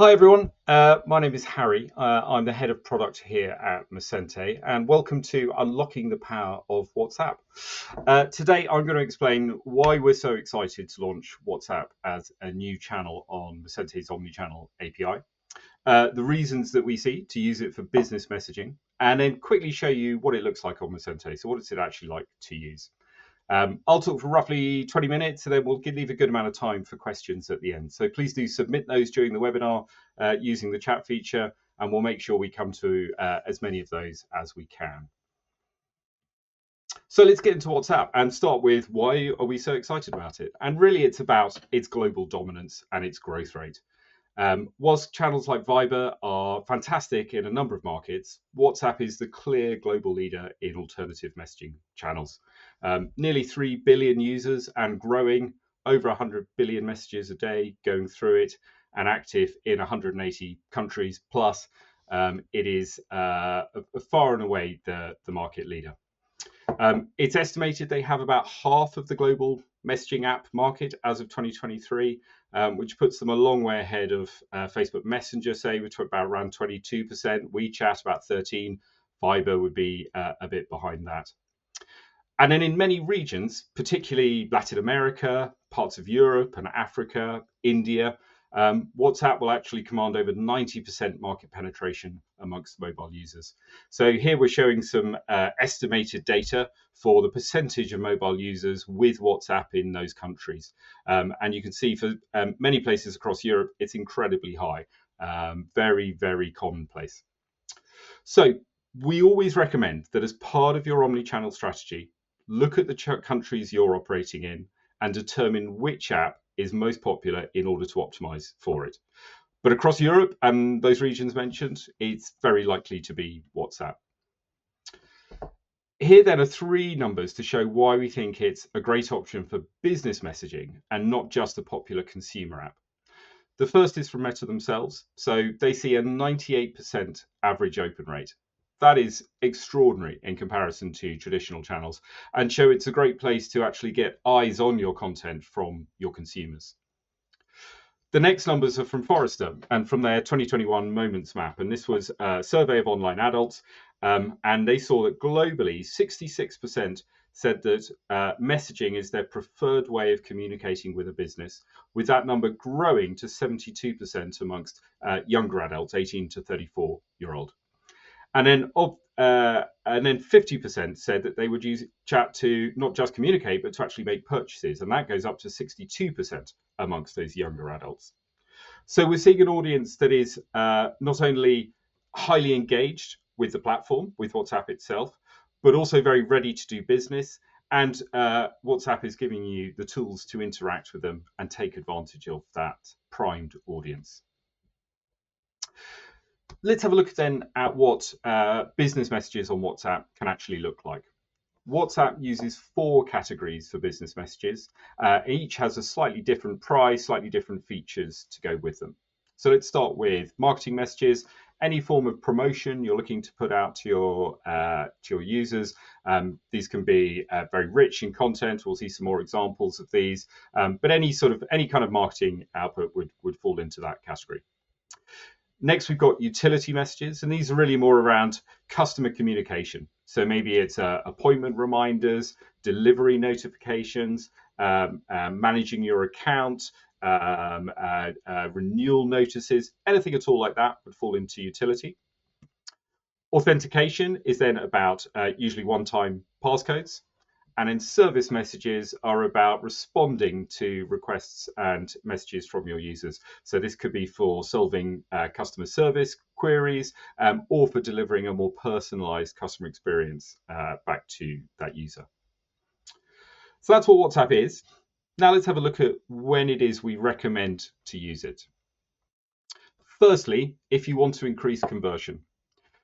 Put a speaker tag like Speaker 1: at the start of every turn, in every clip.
Speaker 1: Hi everyone, my name is Harry. I'm the head of product here at Messente, and welcome to Unlocking the Power of WhatsApp. Today, I'm going to explain why we're so excited to launch WhatsApp as a new channel on Messente's omnichannel API, the reasons that we see to use it for business messaging, and then quickly show you what it looks like on Messente. So, what is it actually like to use? I'll talk for roughly 20 minutes and then we'll leave a good amount of time for questions at the end. So please do submit those during the webinar using the chat feature, and we'll make sure we come to as many of those as we can. So let's get into WhatsApp and start with why are we so excited about it? And really, it's about its global dominance and its growth rate. Whilst channels like Viber are fantastic in a number of markets, WhatsApp is the clear global leader in alternative messaging channels. Nearly 3 billion users and growing, over 100 billion messages a day going through it, and active in 180 countries plus. It is far and away the market leader. It's estimated they have about half of the global messaging app market as of 2023, which puts them a long way ahead of Facebook Messenger, say, which are about around 22%, WeChat about 13%, Viber would be a bit behind that. And then in many regions, particularly Latin America, parts of Europe and Africa, India, WhatsApp will actually command over 90% market penetration amongst mobile users. So here we're showing some estimated data for the percentage of mobile users with WhatsApp in those countries. And you can see for many places across Europe, it's incredibly high, very, very commonplace. So we always recommend that as part of your omni-channel strategy, look at the countries you're operating in and determine which app is most popular in order to optimize for it. But across Europe and those regions mentioned, it's very likely to be WhatsApp. Here then are three numbers to show why we think it's a great option for business messaging and not just a popular consumer app. The first is from Meta themselves. So they see a 98% average open rate. That is extraordinary in comparison to traditional channels, and show it's a great place to actually get eyes on your content from your consumers. The next numbers are from Forrester and from their 2021 Moments Map. And this was a survey of online adults. And they saw that globally, 66% said that messaging is their preferred way of communicating with a business, with that number growing to 72% amongst younger adults, 18 to 34-year-old. And then 50% said that they would use chat to not just communicate, but to actually make purchases. And that goes up to 62% amongst those younger adults. So we're seeing an audience that is not only highly engaged with the platform, with WhatsApp itself, but also very ready to do business. And WhatsApp is giving you the tools to interact with them and take advantage of that primed audience. Let's have a look then at what business messages on WhatsApp can actually look like. WhatsApp uses 4 categories for business messages. Each has a slightly different price, slightly different features to go with them. So let's start with marketing messages. Any form of promotion you're looking to put out to your users. These can be very rich in content. We'll see some more examples of these. But any kind of marketing output would fall into that category. Next, we've got utility messages, and these are really more around customer communication. So maybe it's appointment reminders, delivery notifications, managing your account, renewal notices, anything at all like that would fall into utility. Authentication is then about usually one-time passcodes. And then service messages are about responding to requests and messages from your users. So this could be for solving customer service queries or for delivering a more personalized customer experience back to that user. So that's what WhatsApp is. Now let's have a look at when it is we recommend to use it. Firstly, if you want to increase conversion.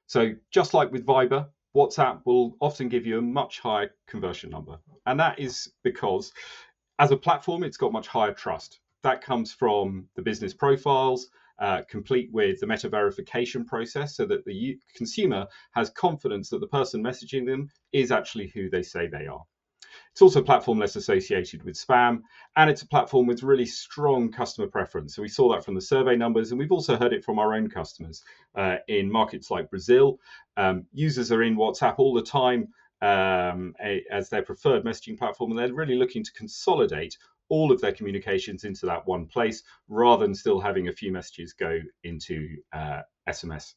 Speaker 1: So just like with Viber, WhatsApp will often give you a much higher conversion number. And that is because as a platform, it's got much higher trust. That comes from the business profiles, complete with the meta verification process so that the consumer has confidence that the person messaging them is actually who they say they are. It's also a platform less associated with spam, and it's a platform with really strong customer preference. So we saw that from the survey numbers, and we've also heard it from our own customers in markets like Brazil. Users are in WhatsApp all the time as their preferred messaging platform, and they're really looking to consolidate all of their communications into that one place rather than still having a few messages go into SMS.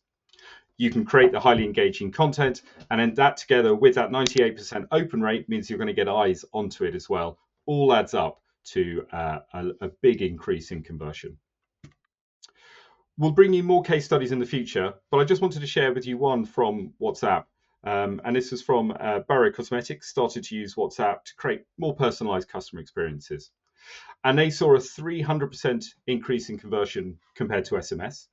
Speaker 1: You can create the highly engaging content, and then that together with that 98% open rate means you're going to get eyes onto it as well. All adds up to a big increase in conversion. We'll bring you more case studies in the future, but I just wanted to share with you one from WhatsApp. And this is from Barrow Cosmetics, started to use WhatsApp to create more personalized customer experiences. And they saw a 300% increase in conversion compared to SMS.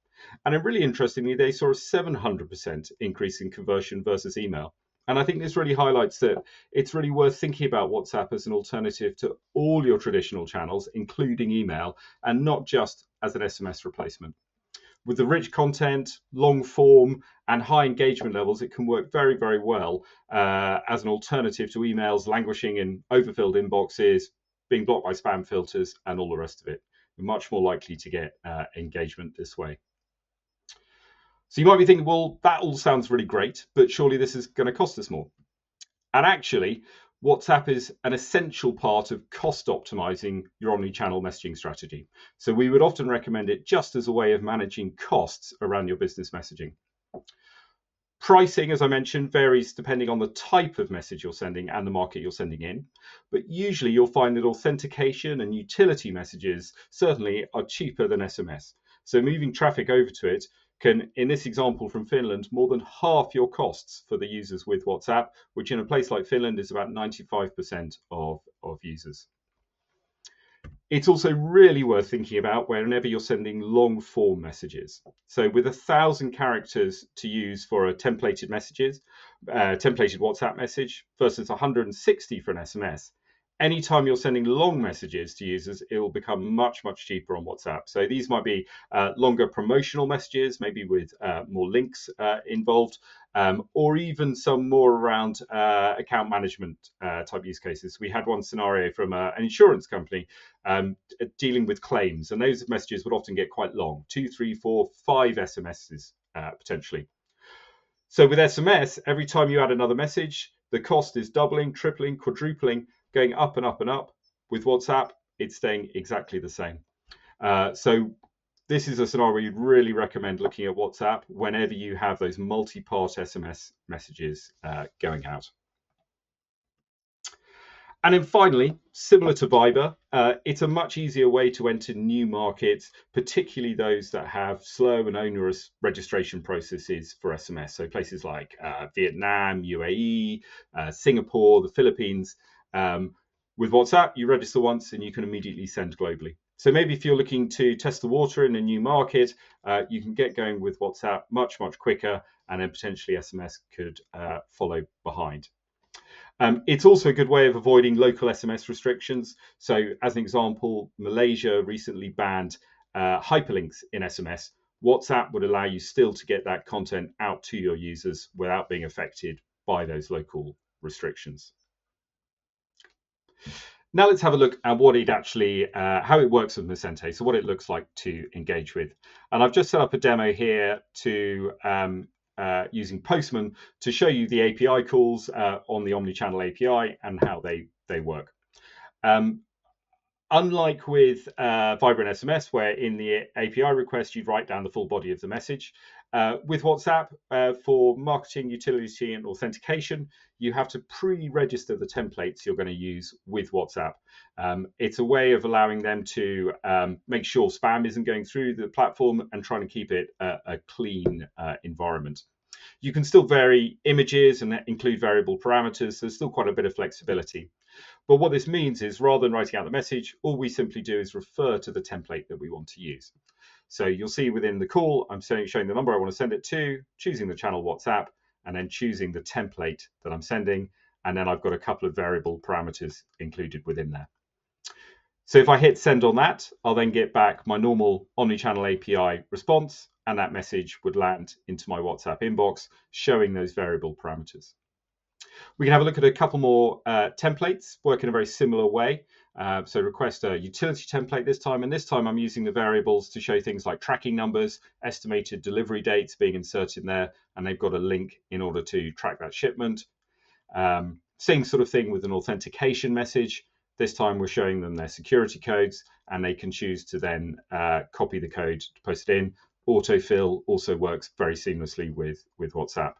Speaker 1: And then really interestingly, they saw a 700% increase in conversion versus email. And I think this really highlights that it's really worth thinking about WhatsApp as an alternative to all your traditional channels, including email, and not just as an SMS replacement. With the rich content, long form, and high engagement levels, it can work very, very well as an alternative to emails languishing in overfilled inboxes, being blocked by spam filters, and all the rest of it. You're much more likely to get engagement this way. So you might be thinking, well, that all sounds really great, but surely this is going to cost us more. And actually, WhatsApp is an essential part of cost optimizing your omni-channel messaging strategy. So we would often recommend it just as a way of managing costs around your business messaging. Pricing, as I mentioned, varies depending on the type of message you're sending and the market you're sending in. But usually you'll find that authentication and utility messages certainly are cheaper than SMS. So moving traffic over to it can, in this example from Finland, more than half your costs for the users with WhatsApp, which in a place like Finland is about 95% of users. It's also really worth thinking about whenever you're sending long form messages. So with 1,000 characters to use for a templated WhatsApp message versus 160 for an SMS, anytime you're sending long messages to users, it will become much, much cheaper on WhatsApp. So these might be longer promotional messages, maybe with more links involved, or even some more around account management type use cases. We had one scenario from an insurance company dealing with claims, and those messages would often get quite long, 2, 3, 4, 5 SMSs potentially. So with SMS, every time you add another message, the cost is doubling, tripling, quadrupling, going up and up and up. With WhatsApp, it's staying exactly the same. So this is a scenario you'd really recommend looking at WhatsApp whenever you have those multi-part SMS messages going out. And then finally, similar to Viber, it's a much easier way to enter new markets, particularly those that have slow and onerous registration processes for SMS. So places like Vietnam, UAE, Singapore, the Philippines. With WhatsApp, you register once and you can immediately send globally. So maybe if you're looking to test the water in a new market, you can get going with WhatsApp much, much quicker, and then potentially SMS could follow behind. It's also a good way of avoiding local SMS restrictions. So as an example, Malaysia recently banned hyperlinks in SMS. WhatsApp would allow you still to get that content out to your users without being affected by those local restrictions. Now let's have a look at what it actually, how it works with Messente, so what it looks like to engage with. And I've just set up a demo here to using Postman to show you the API calls on the Omnichannel API and how they work. Unlike with Viber and SMS, where in the API request you'd write down the full body of the message, with WhatsApp, for marketing, utility, and authentication, you have to pre-register the templates you're going to use with WhatsApp. It's a way of allowing them to make sure spam isn't going through the platform and trying to keep it a clean environment. You can still vary images and include variable parameters, so there's still quite a bit of flexibility. But what this means is rather than writing out the message, all we simply do is refer to the template that we want to use. So you'll see within the call, I'm showing the number I want to send it to, choosing the channel WhatsApp, and then choosing the template that I'm sending. And then I've got a couple of variable parameters included within there. So if I hit send on that, I'll then get back my normal Omnichannel API response, and that message would land into my WhatsApp inbox, showing those variable parameters. We can have a look at a couple more templates, work in a very similar way. So request a utility template this time, and this time I'm using the variables to show things like tracking numbers, estimated delivery dates being inserted in there, and they've got a link in order to track that shipment. Same sort of thing with an authentication message. This time we're showing them their security codes, and they can choose to then copy the code to post it in. Autofill also works very seamlessly with WhatsApp.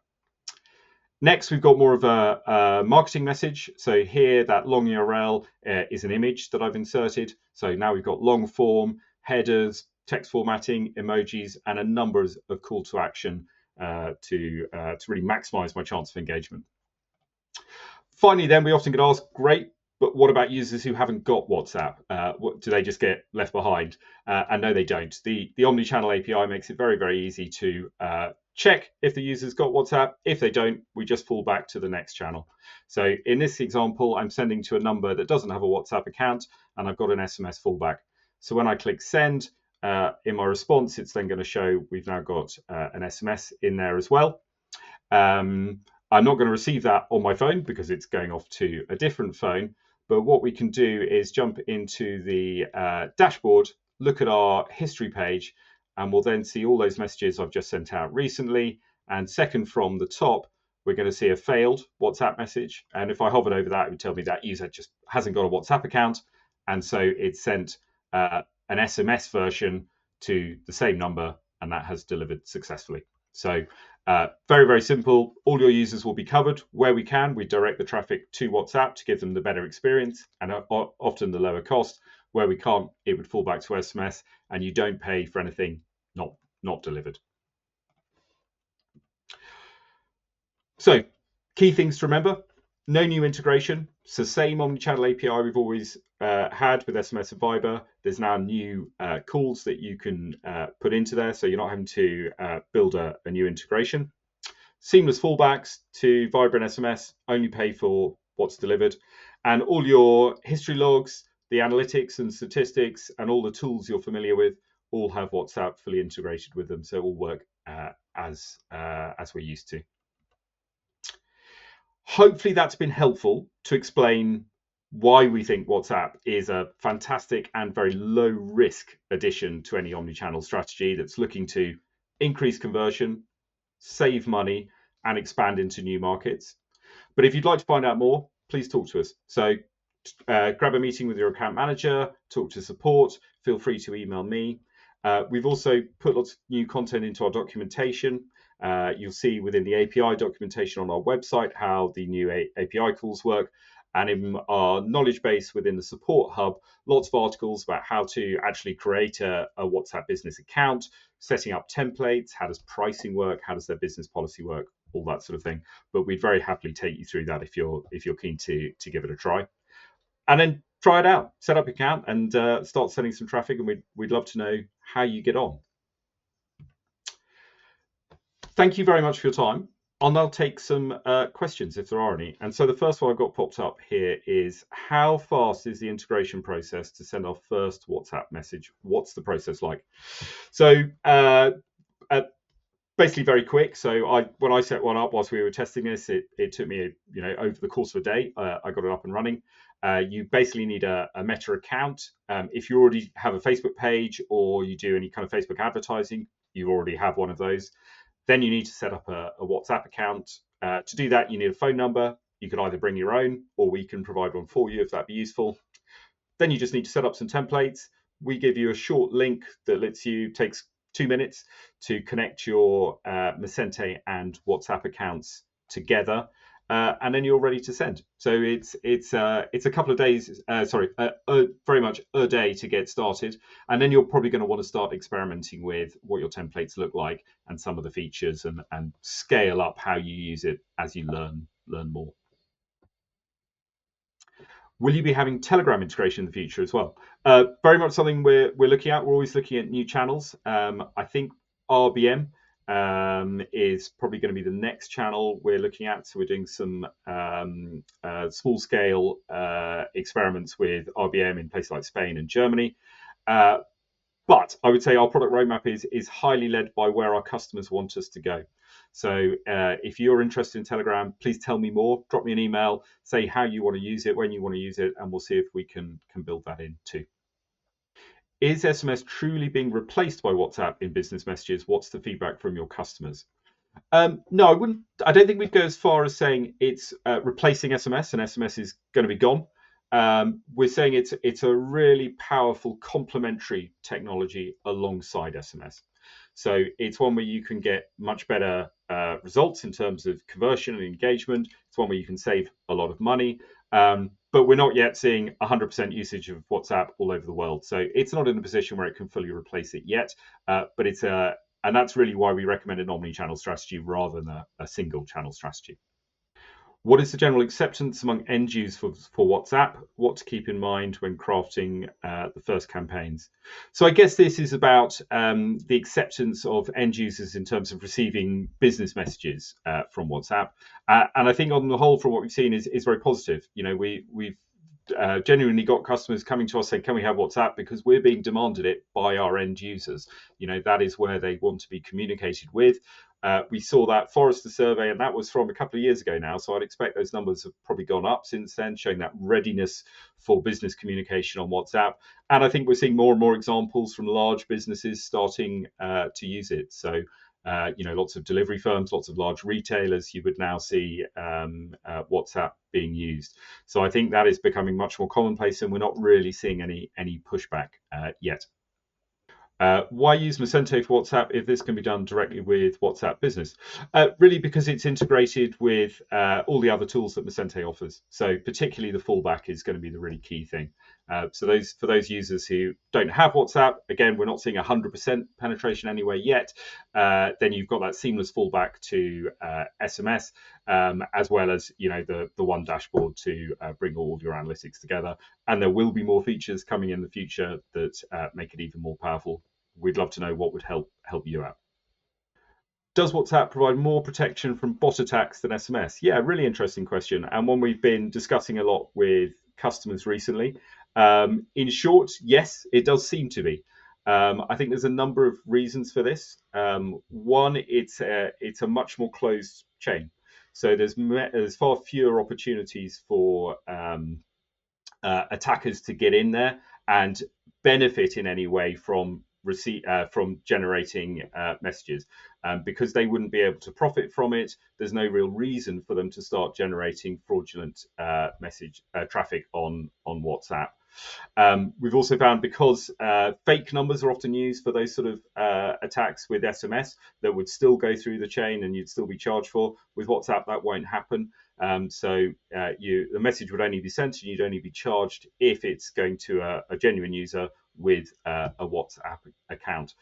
Speaker 1: Next, we've got more of a marketing message. So here, that long URL is an image that I've inserted. So now we've got long form, headers, text formatting, emojis, and a number of call to action to really maximize my chance of engagement. Finally, then we often get asked, great, but what about users who haven't got WhatsApp? Do they just get left behind? And no, they don't. The Omnichannel API makes it very, very easy to check if the user's got WhatsApp. If they don't, we just fall back to the next channel. So in this example, I'm sending to a number that doesn't have a WhatsApp account, and I've got an SMS fallback. So when I click send, in my response, it's then going to show we've now got an SMS in there as well. I'm not going to receive that on my phone because it's going off to a different phone. But what we can do is jump into the dashboard, look at our history page, and we'll then see all those messages I've just sent out recently. And second from the top, we're going to see a failed WhatsApp message. And if I hovered over that, it would tell me that user just hasn't got a WhatsApp account. And so it sent an SMS version to the same number, and that has delivered successfully. So very, very simple. All your users will be covered. Where we can, we direct the traffic to WhatsApp to give them the better experience and often the lower cost. Where we can't, it would fall back to SMS, and you don't pay for anything not delivered. So key things to remember: no new integration. It's the same omnichannel API we've always had with SMS and Viber. There's now new calls that you can put into there, so you're not having to build a new integration. Seamless fallbacks to Viber and SMS, only pay for what's delivered. And all your history logs, the analytics and statistics, and all the tools you're familiar with all have WhatsApp fully integrated with them, so it will work as we're used to. Hopefully that's been helpful to explain why we think WhatsApp is a fantastic and very low risk addition to any omnichannel strategy that's looking to increase conversion, save money, and expand into new markets. But if you'd like to find out more, please talk to us. So grab a meeting with your account manager, talk to support, feel free to email me. We've also put lots of new content into our documentation. You'll see within the API documentation on our website how the new API calls work. And in our knowledge base within the support hub, lots of articles about how to actually create a WhatsApp business account, setting up templates, how does pricing work, how does their business policy work, all that sort of thing. But we'd very happily take you through that if you're keen to give it a try. And then try it out, set up your account and start sending some traffic, and we'd love to know how you get on. Thank you very much for your time. I'll now take some questions if there are any. And so the first one I've got popped up here is, how fast is the integration process to send our first WhatsApp message? What's the process like? So basically very quick. So when I set one up whilst we were testing this, it took me over the course of a day. I got it up and running. You basically need a Meta account. If you already have a Facebook page or you do any kind of Facebook advertising, you already have one of those. Then you need to set up a WhatsApp account. To do that, you need a phone number. You could either bring your own, or we can provide one for you if that'd be useful. Then you just need to set up some templates. We give you a short link that takes 2 minutes to connect your Messente and WhatsApp accounts together. And then you're ready to send. So it's a couple of days, very much a day to get started. And then you're probably going to want to start experimenting with what your templates look like and some of the features, and scale up how you use it as you learn more. Will you be having Telegram integration in the future as well? Very much something we're looking at. We're always looking at new channels. I think RBM is probably going to be the next channel we're looking at. So we're doing some small scale experiments with RBM in places like Spain and Germany. But I would say our product roadmap is highly led by where our customers want us to go. So if you're interested in Telegram, please tell me more. Drop me an email, say how you want to use it, when you want to use it, and we'll see if we can build that in too. Is SMS truly being replaced by WhatsApp in business messages? What's the feedback from your customers? No, I wouldn't. I don't think we'd go as far as saying it's replacing SMS and SMS is going to be gone. We're saying it's a really powerful complementary technology alongside SMS. So it's one where you can get much better results in terms of conversion and engagement. It's one where you can save a lot of money. But we're not yet seeing 100% usage of WhatsApp all over the world. So it's not in a position where it can fully replace it yet. But it's a and that's really why we recommend an omni-channel strategy rather than a single channel strategy. What is the general acceptance among end users for WhatsApp? What to keep in mind when crafting the first campaigns? So I guess this is about the acceptance of end users in terms of receiving business messages from WhatsApp. And I think on the whole, from what we've seen, is very positive. You know, we've genuinely got customers coming to us saying, can we have WhatsApp? Because we're being demanded it by our end users. You know, that is where they want to be communicated with. We saw that Forrester survey, and that was from a couple of years ago now. So I'd expect those numbers have probably gone up since then, showing that readiness for business communication on WhatsApp. And I think we're seeing more and more examples from large businesses starting to use it. So, lots of delivery firms, lots of large retailers, you would now see WhatsApp being used. So I think that is becoming much more commonplace, and we're not really seeing any pushback yet. Why use Messente for WhatsApp if this can be done directly with WhatsApp Business? Really, because it's integrated with all the other tools that Messente offers. So particularly the fallback is going to be the really key thing. So for those users who don't have WhatsApp, again, we're not seeing 100% penetration anywhere yet. Then you've got that seamless fallback to SMS, as well as the one dashboard to bring all your analytics together. And there will be more features coming in the future that make it even more powerful. We'd love to know what would help you out. Does WhatsApp provide more protection from bot attacks than SMS? Yeah, really interesting question, and one we've been discussing a lot with customers recently. In short, yes, it does seem to be. I think there's a number of reasons for this. One, it's a much more closed chain, so there's far fewer opportunities for attackers to get in there and benefit in any way from generating messages. Because they wouldn't be able to profit from it, there's no real reason for them to start generating fraudulent message traffic on WhatsApp. We've also found, because fake numbers are often used for those sort of attacks with SMS that would still go through the chain and you'd still be charged for. With WhatsApp, that won't happen. So the message would only be sent and you'd only be charged if it's going to a genuine user with a WhatsApp account.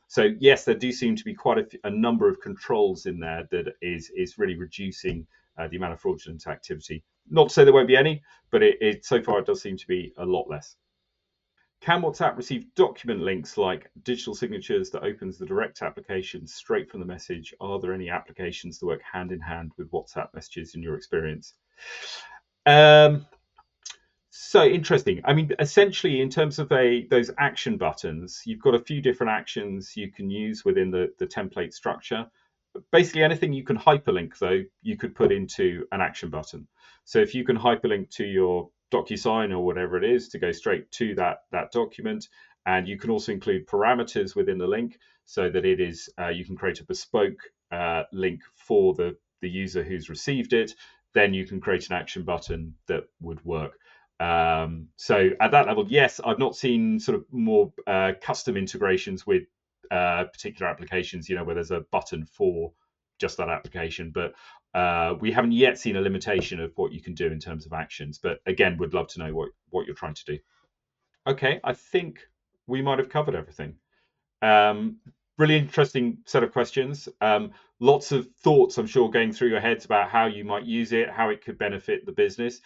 Speaker 1: So yes, there do seem to be quite a number of controls in there that is really reducing the amount of fraudulent activity. Not to say there won't be any, but so far it does seem to be a lot less. Can WhatsApp receive document links like digital signatures that opens the direct application straight from the message? Are there any applications that work hand in hand with WhatsApp messages in your experience? So interesting. I mean, essentially, in terms of those action buttons, you've got a few different actions you can use within the template structure. Basically, anything you can hyperlink, though, you could put into an action button. So if you can hyperlink to your DocuSign or whatever it is to go straight to that document, and you can also include parameters within the link so that it is you can create a bespoke link for the user who's received it, then you can create an action button that would work. So at that level, yes, I've not seen sort of more custom integrations with particular applications, where there's a button for just that application, but we haven't yet seen a limitation of what you can do in terms of actions. But again, would love to know what you're trying to do. Okay, I think we might have covered everything. Really interesting set of questions. Lots of thoughts, I'm sure, going through your heads about how you might use it, how it could benefit the business.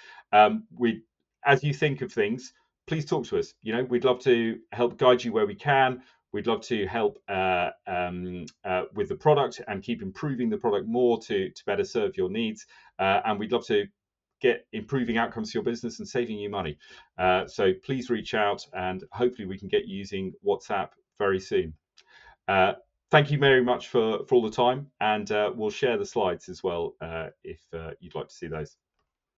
Speaker 1: As you think of things, please talk to us. We'd love to help guide you where we can. We'd love to help with the product and keep improving the product more to better serve your needs. And we'd love to get improving outcomes for your business and saving you money. So please reach out, and hopefully we can get you using WhatsApp very soon. Thank you very much for all the time, and we'll share the slides as well if you'd like to see those.